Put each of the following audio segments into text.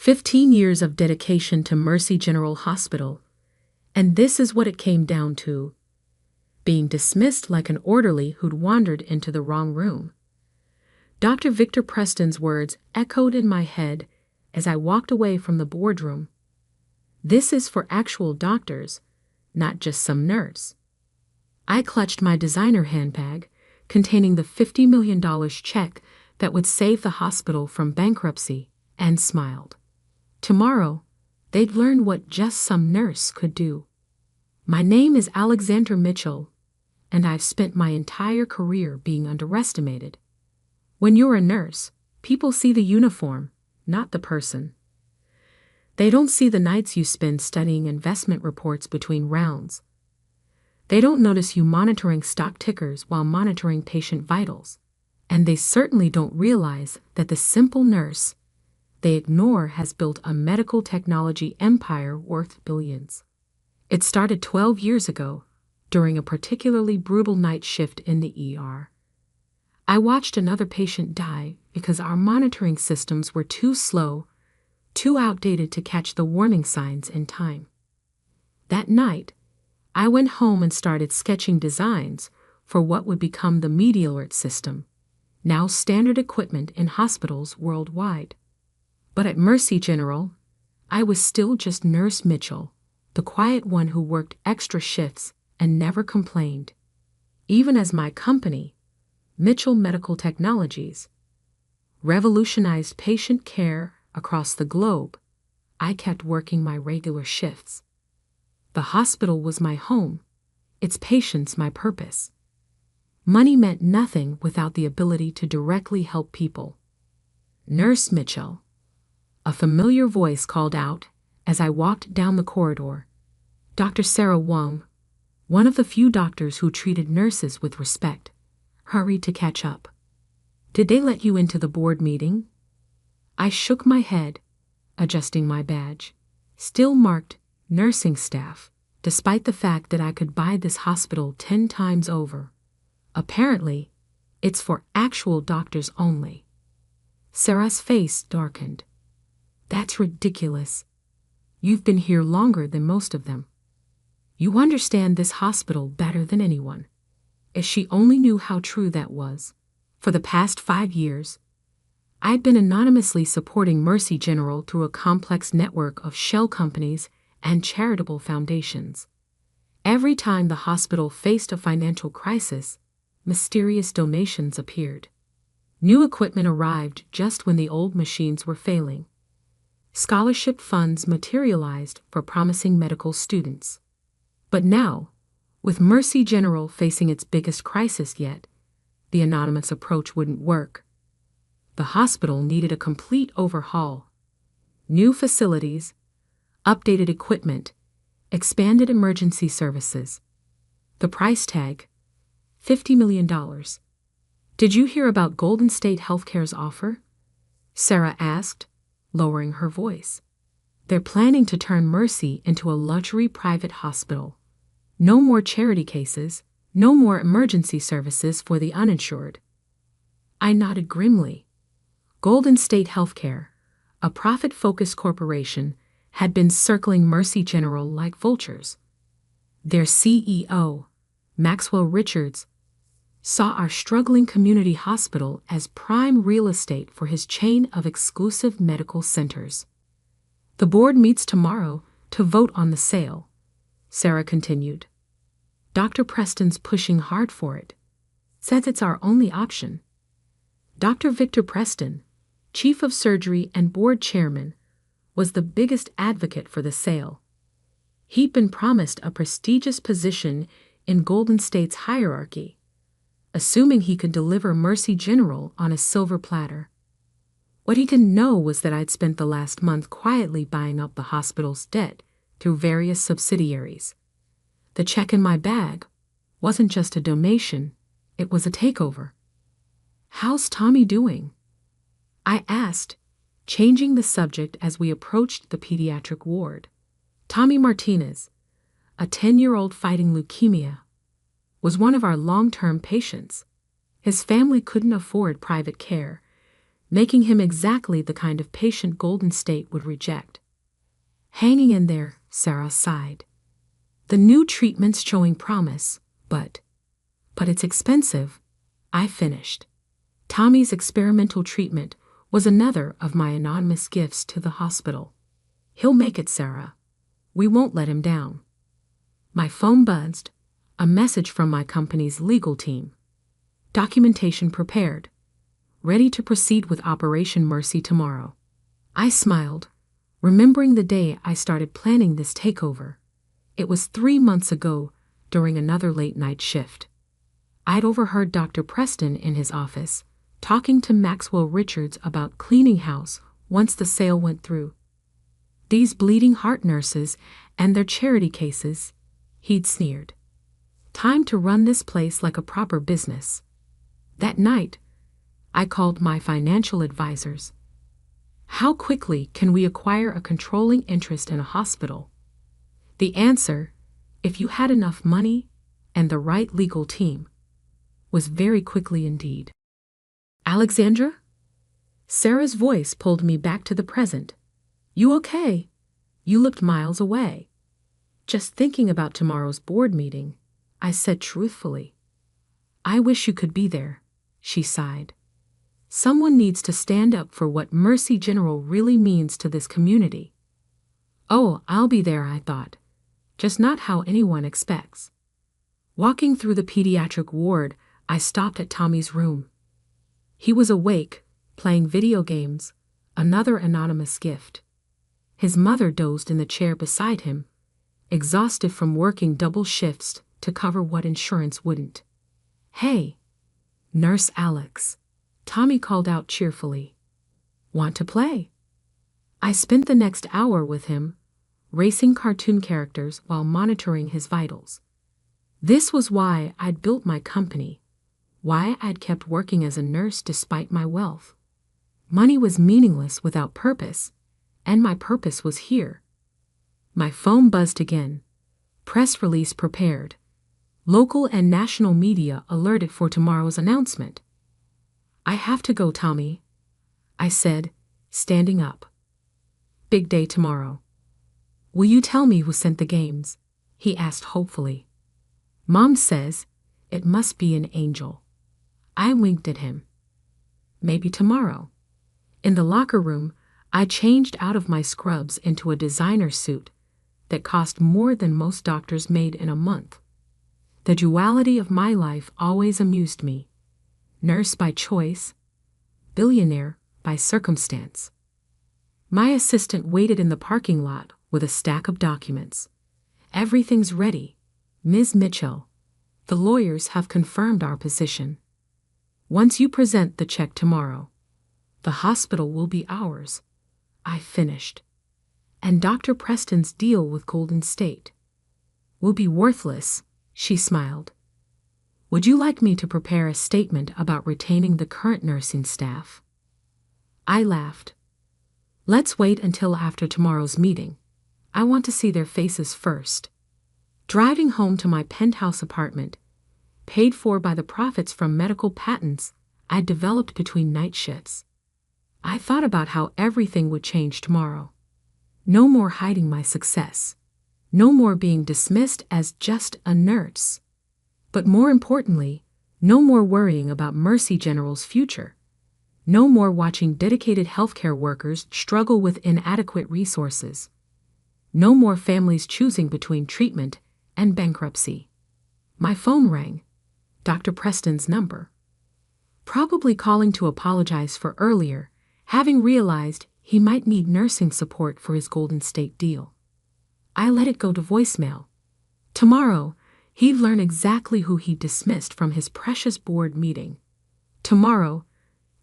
15 years of dedication to Mercy General Hospital, and this is what it came down to: being dismissed like an orderly who'd wandered into the wrong room. Dr. Victor Preston's words echoed in my head as I walked away from the boardroom. This is for actual doctors, not just some nurse. I clutched my designer handbag containing the $50 million check that would save the hospital from bankruptcy and smiled. Tomorrow, they'd learn what just some nurse could do. My name is Alexander Mitchell, and I've spent my entire career being underestimated. When you're a nurse, people see the uniform, not the person. They don't see the nights you spend studying investment reports between rounds. They don't notice you monitoring stock tickers while monitoring patient vitals. And they certainly don't realize that the simple nurse they ignore has built a medical technology empire worth billions. It started 12 years ago, during a particularly brutal night shift in the ER. I watched another patient die because our monitoring systems were too slow, too outdated to catch the warning signs in time. That night, I went home and started sketching designs for what would become the Media Alert system, now standard equipment in hospitals worldwide. But at Mercy General, I was still just Nurse Mitchell, the quiet one who worked extra shifts and never complained. Even as my company, Mitchell Medical Technologies, revolutionized patient care across the globe, I kept working my regular shifts. The hospital was my home, its patients my purpose. Money meant nothing without the ability to directly help people. Nurse Mitchell, a familiar voice called out as I walked down the corridor. Dr. Sarah Wong, one of the few doctors who treated nurses with respect, hurried to catch up. Did they let you into the board meeting? I shook my head, adjusting my badge, still marked nursing staff, despite the fact that I could buy this hospital 10 times over. Apparently, it's for actual doctors only. Sarah's face darkened. That's ridiculous. You've been here longer than most of them. You understand this hospital better than anyone. If she only knew how true that was. For the past 5 years, I'd been anonymously supporting Mercy General through a complex network of shell companies and charitable foundations. Every time the hospital faced a financial crisis, mysterious donations appeared. New equipment arrived just when the old machines were failing. Scholarship funds materialized for promising medical students. But now, with Mercy General facing its biggest crisis yet, the anonymous approach wouldn't work. The hospital needed a complete overhaul. New facilities, updated equipment, expanded emergency services. The price tag, $50 million. Did you hear about Golden State Healthcare's offer? Sarah asked, lowering her voice. They're planning to turn Mercy into a luxury private hospital. No more charity cases, no more emergency services for the uninsured. I nodded grimly. Golden State Healthcare, a profit-focused corporation, had been circling Mercy General like vultures. Their CEO, Maxwell Richards, saw our struggling community hospital as prime real estate for his chain of exclusive medical centers. The board meets tomorrow to vote on the sale, Sarah continued. Dr. Preston's pushing hard for it. Says it's our only option. Dr. Victor Preston, chief of surgery and board chairman, was the biggest advocate for the sale. He'd been promised a prestigious position in Golden State's hierarchy, assuming he could deliver Mercy General on a silver platter. What he didn't know was that I'd spent the last month quietly buying up the hospital's debt through various subsidiaries. The check in my bag wasn't just a donation, it was a takeover. How's Tommy doing? I asked, changing the subject as we approached the pediatric ward. Tommy Martinez, a 10-year-old fighting leukemia, was one of our long-term patients. His family couldn't afford private care, making him exactly the kind of patient Golden State would reject. Hanging in there, Sarah sighed. The new treatment's showing promise, but it's expensive, I finished. Tommy's experimental treatment was another of my anonymous gifts to the hospital. He'll make it, Sarah. We won't let him down. My phone buzzed, a message from my company's legal team. Documentation prepared. Ready to proceed with Operation Mercy tomorrow. I smiled, remembering the day I started planning this takeover. It was 3 months ago, during another late-night shift. I'd overheard Dr. Preston in his office, talking to Maxwell Richards about cleaning house once the sale went through. These bleeding heart nurses and their charity cases, he'd sneered. Time to run this place like a proper business. That night, I called my financial advisors. How quickly can we acquire a controlling interest in a hospital? The answer, if you had enough money and the right legal team, was very quickly indeed. Alexandra? Sarah's voice pulled me back to the present. You okay? You looked miles away. Just thinking about tomorrow's board meeting, I said truthfully. I wish you could be there, she sighed. Someone needs to stand up for what Mercy General really means to this community. Oh, I'll be there, I thought. Just not how anyone expects. Walking through the pediatric ward, I stopped at Tommy's room. He was awake, playing video games, another anonymous gift. His mother dozed in the chair beside him, exhausted from working double shifts to cover what insurance wouldn't. Hey, Nurse Alex, Tommy called out cheerfully. Want to play? I spent the next hour with him, racing cartoon characters while monitoring his vitals. This was why I'd built my company, why I'd kept working as a nurse despite my wealth. Money was meaningless without purpose, and my purpose was here. My phone buzzed again. Press release prepared. Local and national media alerted for tomorrow's announcement. I have to go, Tommy, I said, standing up. Big day tomorrow. Will you tell me who sent the games? He asked hopefully. Mom says it must be an angel. I winked at him. Maybe tomorrow. In the locker room, I changed out of my scrubs into a designer suit that cost more than most doctors made in a month. The duality of my life always amused me. Nurse by choice, billionaire by circumstance. My assistant waited in the parking lot with a stack of documents. Everything's ready, Ms. Mitchell. The lawyers have confirmed our position. Once you present the check tomorrow, the hospital will be ours, I finished. And Dr. Preston's deal with Golden State will be worthless, she smiled. Would you like me to prepare a statement about retaining the current nursing staff? I laughed. Let's wait until after tomorrow's meeting. I want to see their faces first. Driving home to my penthouse apartment, paid for by the profits from medical patents I'd developed between night shifts, I thought about how everything would change tomorrow. No more hiding my success. No more being dismissed as just a nurse. But more importantly, no more worrying about Mercy General's future. No more watching dedicated healthcare workers struggle with inadequate resources. No more families choosing between treatment and bankruptcy. My phone rang. Dr. Preston's number. Probably calling to apologize for earlier, having realized he might need nursing support for his Golden State deal. I let it go to voicemail. Tomorrow, he'd learn exactly who he dismissed from his precious board meeting. Tomorrow,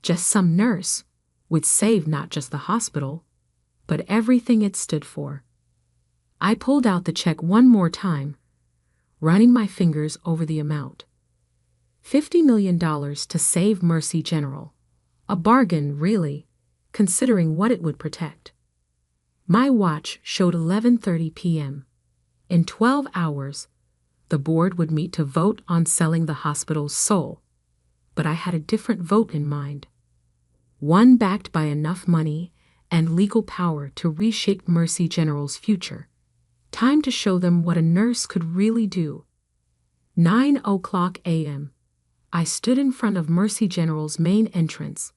just some nurse would save not just the hospital, but everything it stood for. I pulled out the check one more time, running my fingers over the amount. $50 million to save Mercy General. A bargain, really, considering what it would protect. My watch showed 11:30 p.m. In 12 hours, the board would meet to vote on selling the hospital's soul. But I had a different vote in mind. one backed by enough money and legal power to reshape Mercy General's future. Time to show them what a nurse could really do. 9:00 a.m. I stood in front of Mercy General's main entrance,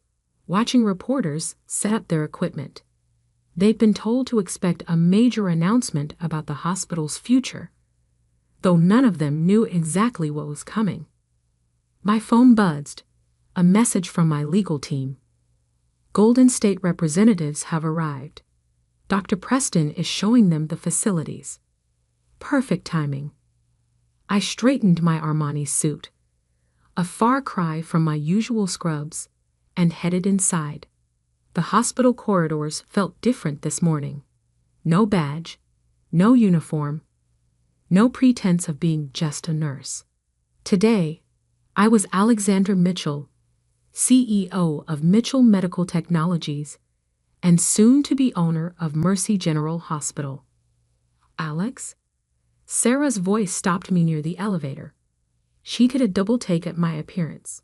watching reporters set up their equipment. They'd been told to expect a major announcement about the hospital's future, though none of them knew exactly what was coming. My phone buzzed, a message from my legal team. Golden State representatives have arrived. Dr. Preston is showing them the facilities. Perfect timing. I straightened my Armani suit, a far cry from my usual scrubs, and headed inside. The hospital corridors felt different this morning. No badge, no uniform, no pretense of being just a nurse. Today, I was Alexandra Mitchell, CEO of Mitchell Medical Technologies, and soon-to-be owner of Mercy General Hospital. Alex? Sarah's voice stopped me near the elevator. She did a double take at my appearance.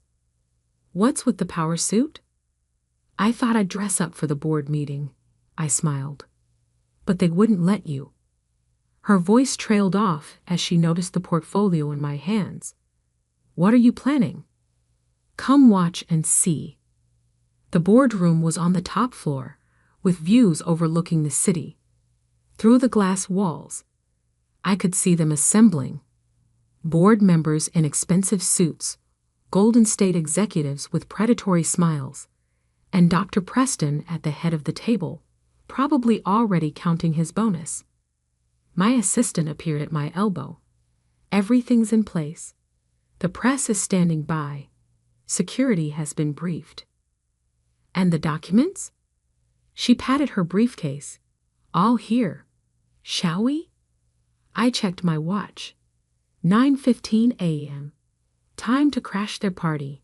What's with the power suit? I thought I'd dress up for the board meeting, I smiled. But they wouldn't let you. Her voice trailed off as she noticed the portfolio in my hands. What are you planning? Come watch and see. The boardroom was on the top floor, with views overlooking the city. Through the glass walls, I could see them assembling. Board members in expensive suits, Golden State executives with predatory smiles, and Dr. Preston at the head of the table, probably already counting his bonus. My assistant appeared at my elbow. Everything's in place. The press is standing by. Security has been briefed. And the documents? She patted her briefcase. All here. Shall we? I checked my watch. 9:15 a.m. Time to crash their party.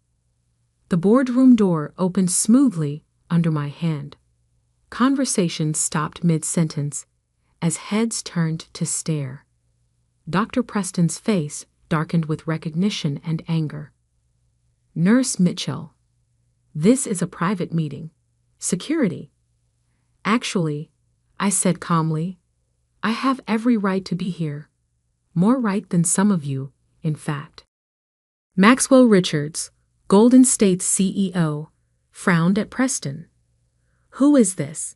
The boardroom door opened smoothly under my hand. Conversation stopped mid-sentence as heads turned to stare. Dr. Preston's face darkened with recognition and anger. Nurse Mitchell. This is a private meeting. Security. Actually, I said calmly, I have every right to be here. More right than some of you, in fact. Maxwell Richards, Golden State's CEO, frowned at Preston. Who is this?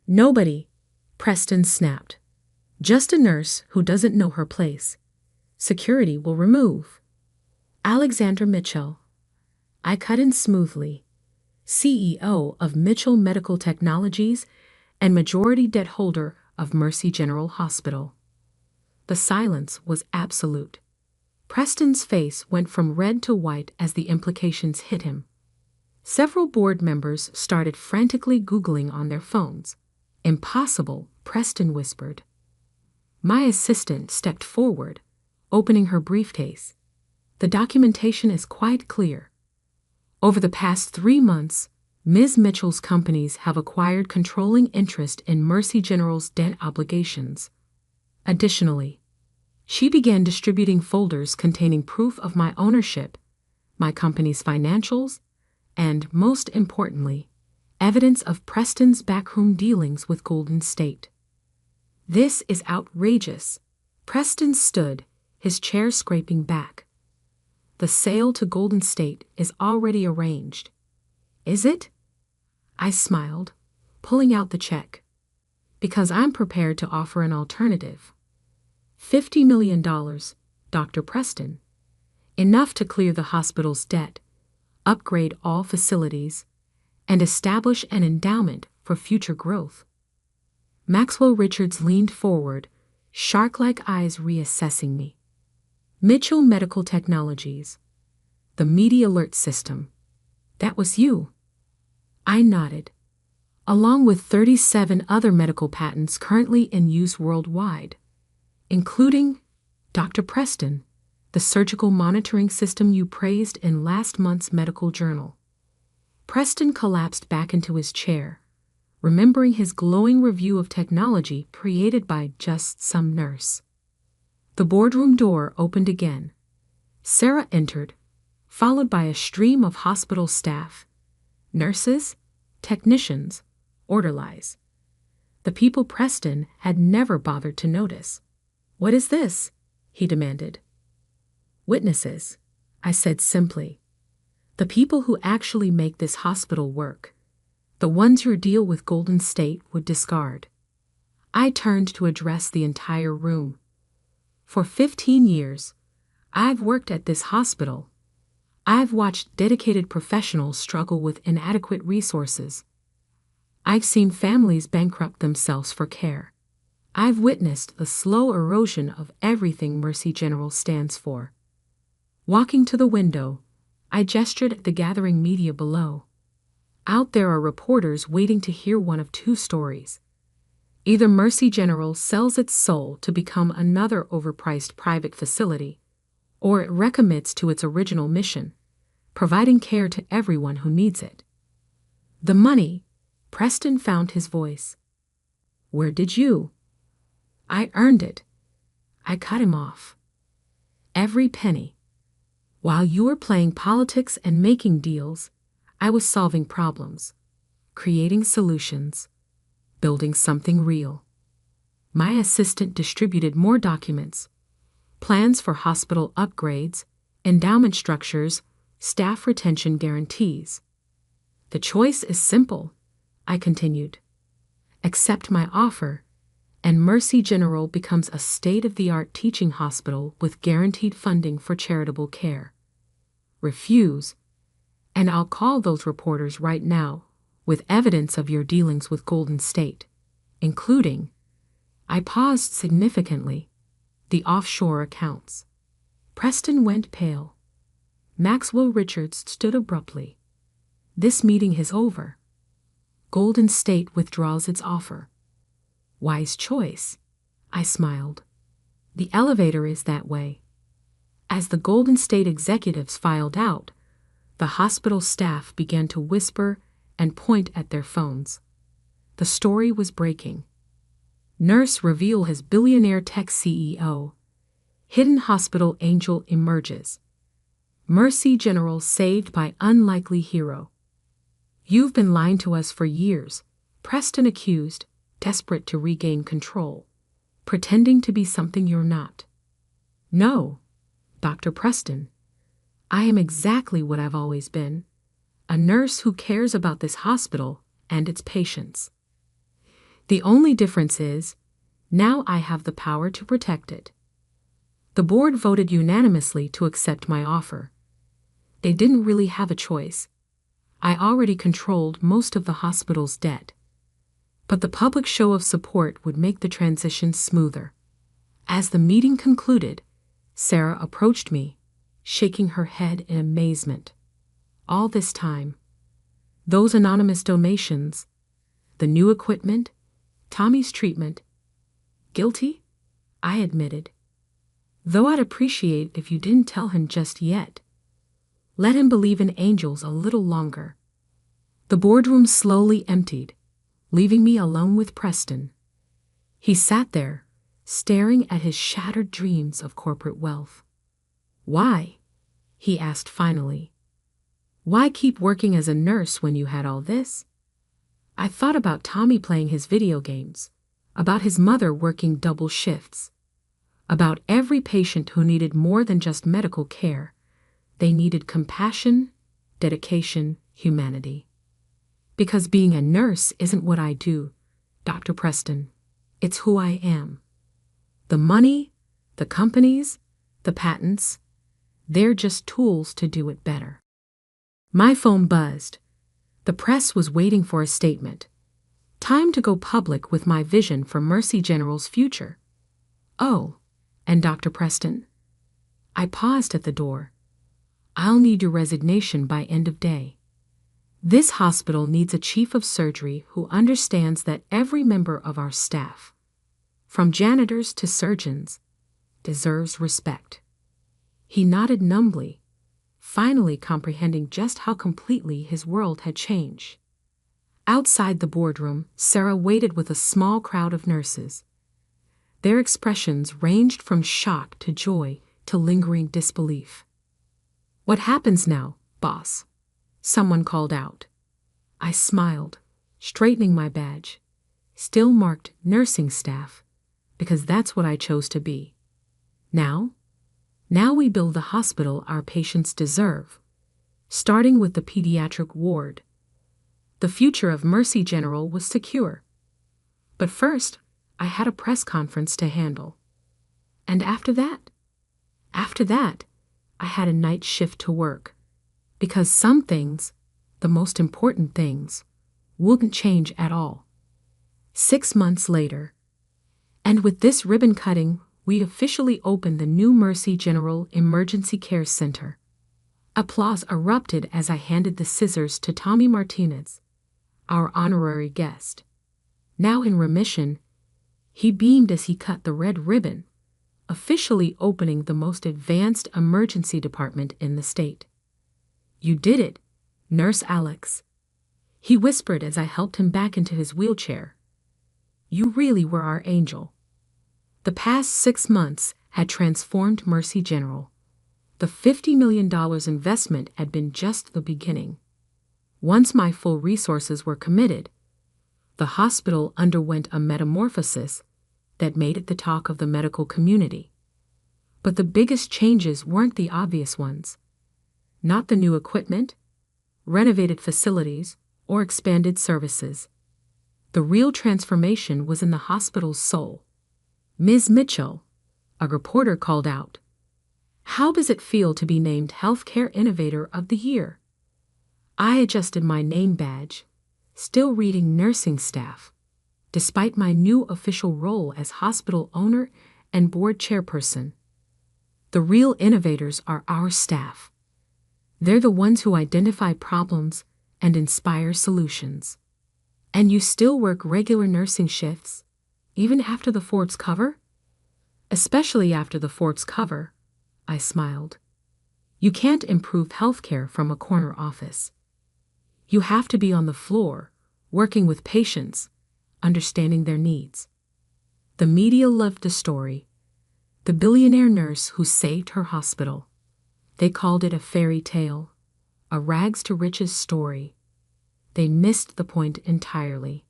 Nobody, Preston snapped. Just a nurse who doesn't know her place. Security will remove. Alexandra Mitchell. I cut in smoothly. CEO of Mitchell Medical Technologies and majority debt holder of Mercy General Hospital. The silence was absolute. Preston's face went from red to white as the implications hit him. Several board members started frantically Googling on their phones. Impossible, Preston whispered. My assistant stepped forward, opening her briefcase. The documentation is quite clear. Over the past 3 months, Ms. Mitchell's companies have acquired controlling interest in Mercy General's debt obligations. Additionally, she began distributing folders containing proof of my ownership, my company's financials, and, most importantly, evidence of Preston's backroom dealings with Golden State. This is outrageous. Preston stood, his chair scraping back. The sale to Golden State is already arranged. Is it? I smiled, pulling out the check. Because I'm prepared to offer an alternative. $50 million, Dr. Preston. Enough to clear the hospital's debt, upgrade all facilities, and establish an endowment for future growth. Maxwell Richards leaned forward, shark-like eyes reassessing me. Mitchell Medical Technologies. The Media Alert System. That was you. I nodded. Along with 37 other medical patents currently in use worldwide, including, Dr. Preston, the surgical monitoring system you praised in last month's medical journal. Preston collapsed back into his chair, remembering his glowing review of technology created by just some nurse. The boardroom door opened again. Sarah entered, followed by a stream of hospital staff. Nurses, technicians, orderlies. The people Preston had never bothered to notice. "What is this?" he demanded. "Witnesses," I said simply. "The people who actually make this hospital work. The ones your deal with Golden State would discard." I turned to address the entire room. For 15 years, I've worked at this hospital. I've watched dedicated professionals struggle with inadequate resources. I've seen families bankrupt themselves for care. I've witnessed the slow erosion of everything Mercy General stands for. Walking to the window, I gestured at the gathering media below. Out there are reporters waiting to hear one of two stories. Either Mercy General sells its soul to become another overpriced private facility, or it recommits to its original mission, providing care to everyone who needs it. The money, Preston found his voice. "Where did you?" "I earned it." I cut him off. "Every penny. While you were playing politics and making deals, I was solving problems, creating solutions, building something real." My assistant distributed more documents, plans for hospital upgrades, endowment structures, staff retention guarantees. "The choice is simple," I continued. "Accept my offer, and Mercy General becomes a state-of-the-art teaching hospital with guaranteed funding for charitable care. Refuse, and I'll call those reporters right now with evidence of your dealings with Golden State, including," I paused significantly, "the offshore accounts." Preston went pale. Maxwell Richards stood abruptly. "This meeting is over. Golden State withdraws its offer." "Wise choice," I smiled. "The elevator is that way." As the Golden State executives filed out, the hospital staff began to whisper and point at their phones. The story was breaking. Nurse reveal his billionaire tech CEO. Hidden hospital angel emerges. Mercy General saved by unlikely hero. "You've been lying to us for years," Preston accused, desperate to regain control, "pretending to be something you're not." "No, Dr. Preston. I am exactly what I've always been, a nurse who cares about this hospital and its patients. The only difference is, now I have the power to protect it." The board voted unanimously to accept my offer. They didn't really have a choice. I already controlled most of the hospital's debt. But the public show of support would make the transition smoother. As the meeting concluded, Sarah approached me, shaking her head in amazement. All this time, those anonymous donations, the new equipment, Tommy's treatment. "Guilty?" I admitted. "Though I'd appreciate if you didn't tell him just yet. Let him believe in angels a little longer." The boardroom slowly emptied, leaving me alone with Preston. He sat there, staring at his shattered dreams of corporate wealth. "Why?" he asked finally. "Why keep working as a nurse when you had all this?" I thought about Tommy playing his video games, about his mother working double shifts, about every patient who needed more than just medical care. They needed compassion, dedication, humanity. Because being a nurse isn't what I do, Dr. Preston. It's who I am. The money, the companies, the patents, they're just tools to do it better. My phone buzzed. The press was waiting for a statement. Time to go public with my vision for Mercy General's future. "Oh, and Dr. Preston?" I paused at the door. "I'll need your resignation by end of day. This hospital needs a chief of surgery who understands that every member of our staff, from janitors to surgeons, deserves respect." He nodded numbly, finally comprehending just how completely his world had changed. Outside the boardroom, Sarah waited with a small crowd of nurses. Their expressions ranged from shock to joy to lingering disbelief. "What happens now, boss?" someone called out. I smiled, straightening my badge, still marked nursing staff, because that's what I chose to be. Now we build the hospital our patients deserve, starting with the pediatric ward. The future of Mercy General was secure. But first, I had a press conference to handle. And after that, I had a night shift to work. Because some things, the most important things, wouldn't change at all. 6 months later, and with this ribbon cutting, we officially opened the new Mercy General Emergency Care Center. Applause erupted as I handed the scissors to Tommy Martinez, our honorary guest. Now in remission, he beamed as he cut the red ribbon, officially opening the most advanced emergency department in the state. "You did it, Nurse Alex," he whispered as I helped him back into his wheelchair. "You really were our angel." The past 6 months had transformed Mercy General. The $50 million investment had been just the beginning. Once my full resources were committed, the hospital underwent a metamorphosis that made it the talk of the medical community. But the biggest changes weren't the obvious ones. Not the new equipment, renovated facilities, or expanded services. The real transformation was in the hospital's soul. "Ms. Mitchell," a reporter called out, "how does it feel to be named Healthcare Innovator of the Year?" I adjusted my name badge, still reading nursing staff, despite my new official role as hospital owner and board chairperson. The real innovators are our staff. They're the ones who identify problems and inspire solutions. "And you still work regular nursing shifts, even after the Forbes cover?" "Especially after the Forbes cover," I smiled. "You can't improve healthcare from a corner office. You have to be on the floor, working with patients, understanding their needs." The media loved the story. The billionaire nurse who saved her hospital. They called it a fairy tale, a rags-to-riches story. They missed the point entirely.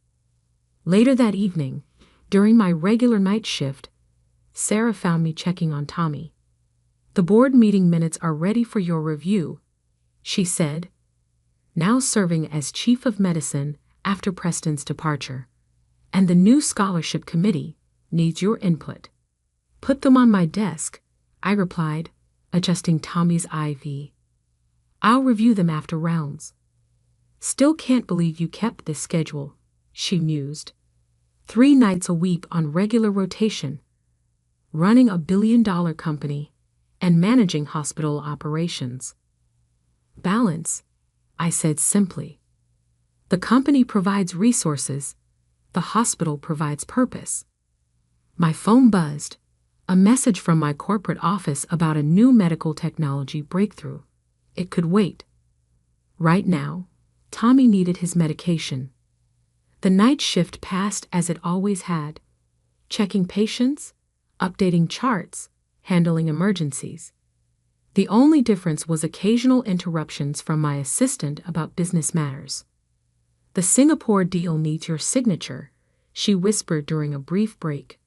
Later that evening, during my regular night shift, Sarah found me checking on Tommy. "The board meeting minutes are ready for your review," she said, now serving as chief of medicine after Preston's departure. "And the new scholarship committee needs your input." "Put them on my desk," I replied, adjusting Tommy's IV. "I'll review them after rounds." "Still can't believe you kept this schedule," she mused. 3 nights a week on regular rotation, running a billion-dollar company, and managing hospital operations. "Balance," I said simply. "The company provides resources, the hospital provides purpose." My phone buzzed, a message from my corporate office about a new medical technology breakthrough. It could wait. Right now, Tommy needed his medication. The night shift passed as it always had, checking patients, updating charts, handling emergencies. The only difference was occasional interruptions from my assistant about business matters. "The Singapore deal needs your signature," she whispered during a brief break.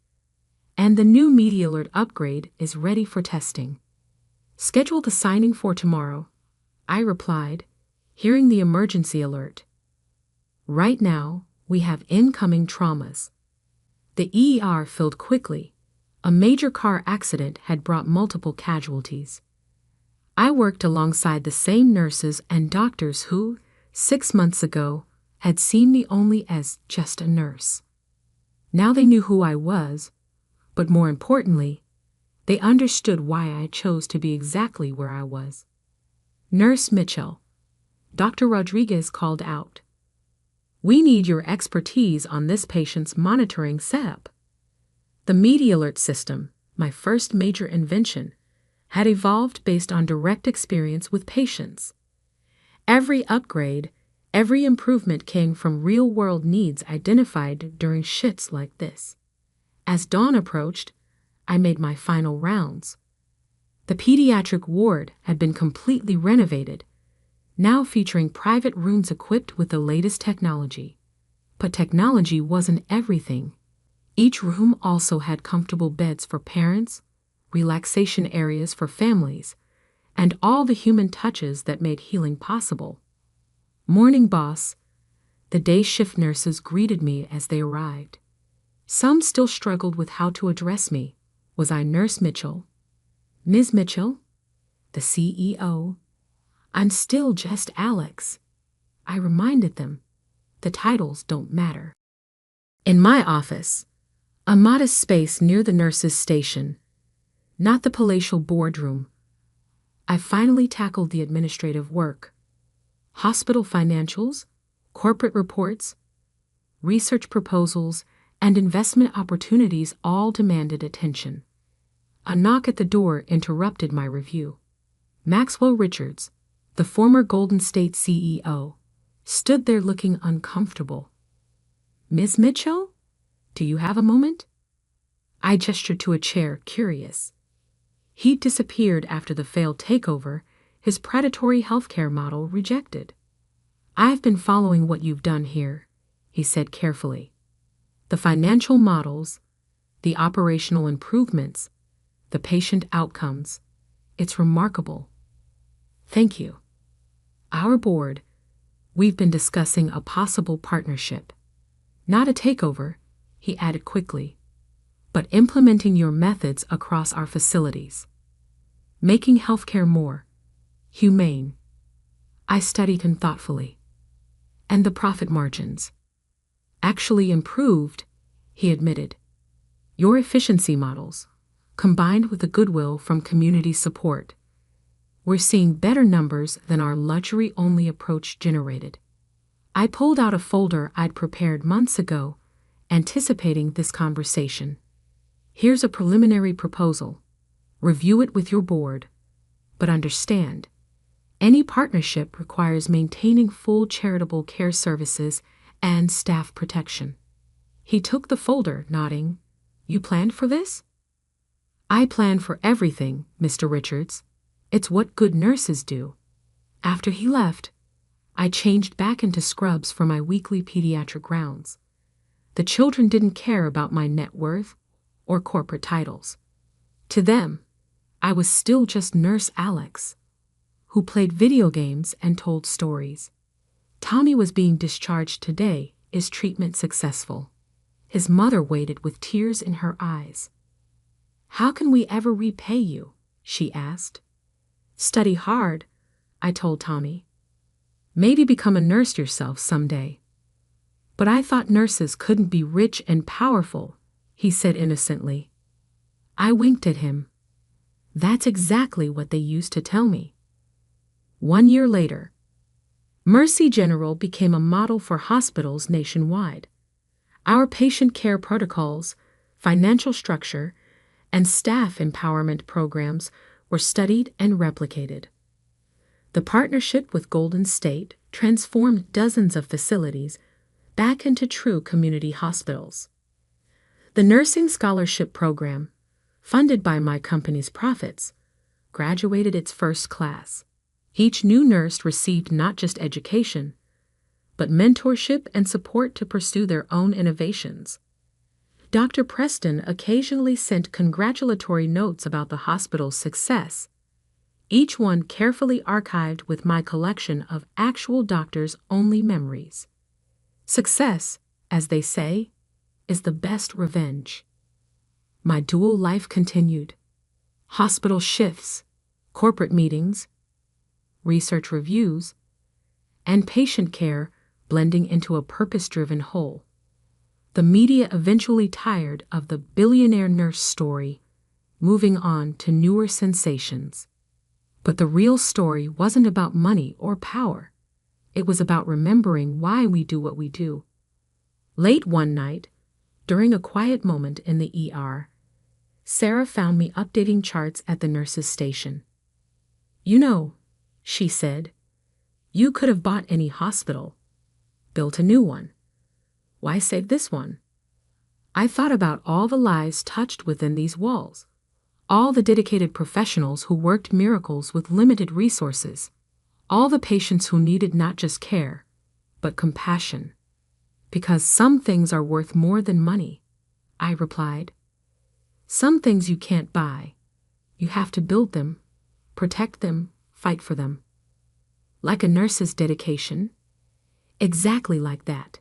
"And the new Media Alert upgrade is ready for testing." "Schedule the signing for tomorrow," I replied, hearing the emergency alert. Right now, we have incoming traumas. The ER filled quickly. A major car accident had brought multiple casualties. I worked alongside the same nurses and doctors who, 6 months ago, had seen me only as just a nurse. Now they knew who I was, but more importantly, they understood why I chose to be exactly where I was. "Nurse Mitchell," Dr. Rodriguez called out, "we need your expertise on this patient's monitoring setup." The Media Alert system, my first major invention, had evolved based on direct experience with patients. Every upgrade, every improvement came from real-world needs identified during shifts like this. As dawn approached, I made my final rounds. The pediatric ward had been completely renovated. now featuring private rooms equipped with the latest technology. But technology wasn't everything. Each room also had comfortable beds for parents, relaxation areas for families, and all the human touches that made healing possible. Morning, boss. The day shift nurses greeted me as they arrived. Some still struggled with how to address me. Was I Nurse Mitchell? Ms. Mitchell? The CEO? I'm still just Alex. I reminded them, the titles don't matter. In my office, a modest space near the nurses' station, not the palatial boardroom, I finally tackled the administrative work. Hospital financials, corporate reports, research proposals, and investment opportunities all demanded attention. A knock at the door interrupted my review. Maxwell Richards, the former Golden State CEO, stood there looking uncomfortable. Ms. Mitchell, do you have a moment? I gestured to a chair, curious. He'd disappeared after the failed takeover, his predatory healthcare model rejected. I've been following what you've done here, he said carefully. The financial models, the operational improvements, the patient outcomes. It's remarkable. Thank you. Our board, we've been discussing a possible partnership. Not a takeover, he added quickly, but implementing your methods across our facilities. Making healthcare more humane. I studied him thoughtfully. And the profit margins. Actually improved, he admitted. Your efficiency models, combined with the goodwill from community support, we're seeing better numbers than our luxury-only approach generated. I pulled out a folder I'd prepared months ago, anticipating this conversation. Here's a preliminary proposal. Review it with your board. But understand, any partnership requires maintaining full charitable care services and staff protection. He took the folder, nodding. You planned for this? I plan for everything, Mr. Richards. It's what good nurses do. After he left, I changed back into scrubs for my weekly pediatric rounds. The children didn't care about my net worth or corporate titles. To them, I was still just Nurse Alex, who played video games and told stories. Tommy was being discharged today. Is treatment successful? His mother waited with tears in her eyes. How can we ever repay you? She asked. Study hard, I told Tommy. Maybe become a nurse yourself someday. But I thought nurses couldn't be rich and powerful, he said innocently. I winked at him. That's exactly what they used to tell me. 1 year later, Mercy General became a model for hospitals nationwide. Our patient care protocols, financial structure, and staff empowerment programs were studied and replicated. The partnership with Golden State transformed dozens of facilities back into true community hospitals. The Nursing Scholarship Program, funded by my company's profits, graduated its first class. Each new nurse received not just education, but mentorship and support to pursue their own innovations. Dr. Preston occasionally sent congratulatory notes about the hospital's success, each one carefully archived with my collection of actual doctors-only memories. Success, as they say, is the best revenge. My dual life continued. Hospital shifts, corporate meetings, research reviews, and patient care blending into a purpose-driven whole. The media eventually tired of the billionaire nurse story, moving on to newer sensations. But the real story wasn't about money or power. It was about remembering why we do what we do. Late one night, during a quiet moment in the ER, Sarah found me updating charts at the nurses' station. You know, she said, you could have bought any hospital, built a new one. Why save this one? I thought about all the lives touched within these walls, all the dedicated professionals who worked miracles with limited resources, All the patients who needed not just care, but compassion. Because some things are worth more than money, I replied. Some things you can't buy. You have to build them, protect them, fight for them. Like a nurse's dedication. Exactly like that.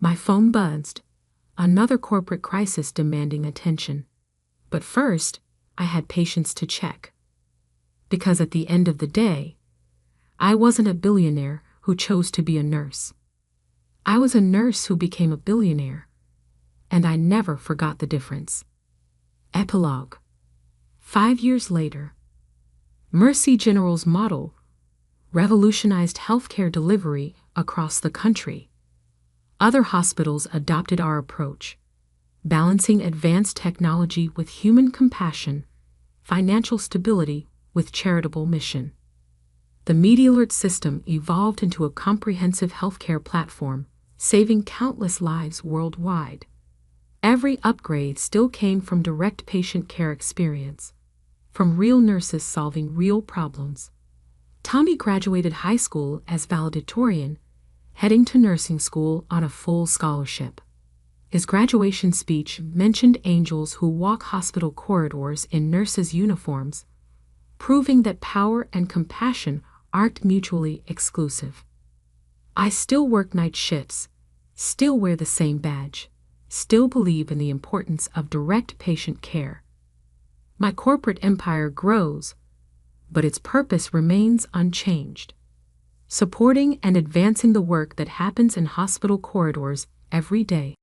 My phone buzzed. Another corporate crisis demanding attention. But first, I had patience to check. Because at the end of the day, I wasn't a billionaire who chose to be a nurse. I was a nurse who became a billionaire. And I never forgot the difference. Epilogue. 5 years later, Mercy General's model revolutionized healthcare delivery across the country. Other hospitals adopted our approach, balancing advanced technology with human compassion, financial stability with charitable mission. The Media Alert system evolved into a comprehensive healthcare platform, saving countless lives worldwide. Every upgrade still came from direct patient care experience, from real nurses solving real problems. Tommy graduated high school as valedictorian, heading to nursing school on a full scholarship. His graduation speech mentioned angels who walk hospital corridors in nurses' uniforms, proving that power and compassion aren't mutually exclusive. I still work night shifts, still wear the same badge, still believe in the importance of direct patient care. My corporate empire grows, but its purpose remains unchanged. Supporting and advancing the work that happens in hospital corridors every day.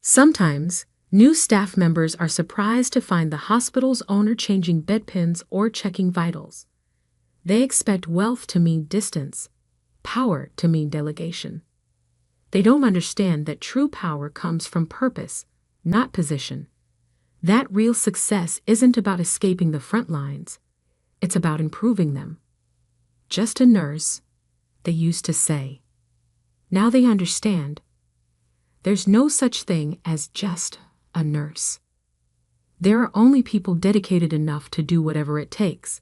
Sometimes, new staff members are surprised to find the hospital's owner changing bedpans or checking vitals. They expect wealth to mean distance, power to mean delegation. They don't understand that true power comes from purpose, not position. That real success isn't about escaping the front lines. It's about improving them. Just a nurse, they used to say. Now they understand. There's no such thing as just a nurse. There are only people dedicated enough to do whatever it takes.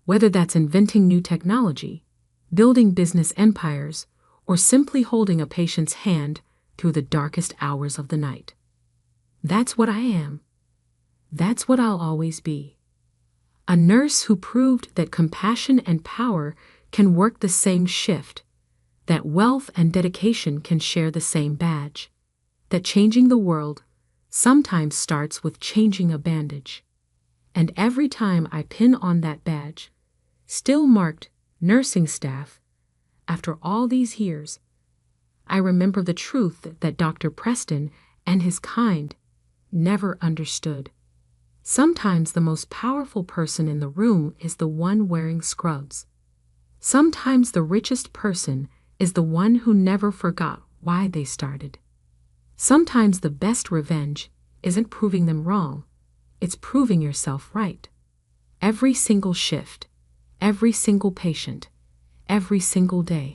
Whether that's inventing new technology, building business empires, or simply holding a patient's hand through the darkest hours of the night. That's what I am. That's what I'll always be. A nurse who proved that compassion and power can work the same shift, that wealth and dedication can share the same badge, that changing the world sometimes starts with changing a bandage. And every time I pin on that badge, still marked nursing staff, after all these years, I remember the truth that Dr. Preston and his kind never understood. Sometimes the most powerful person in the room is the one wearing scrubs. Sometimes the richest person is the one who never forgot why they started. Sometimes the best revenge isn't proving them wrong, it's proving yourself right. Every single shift, every single patient, every single day.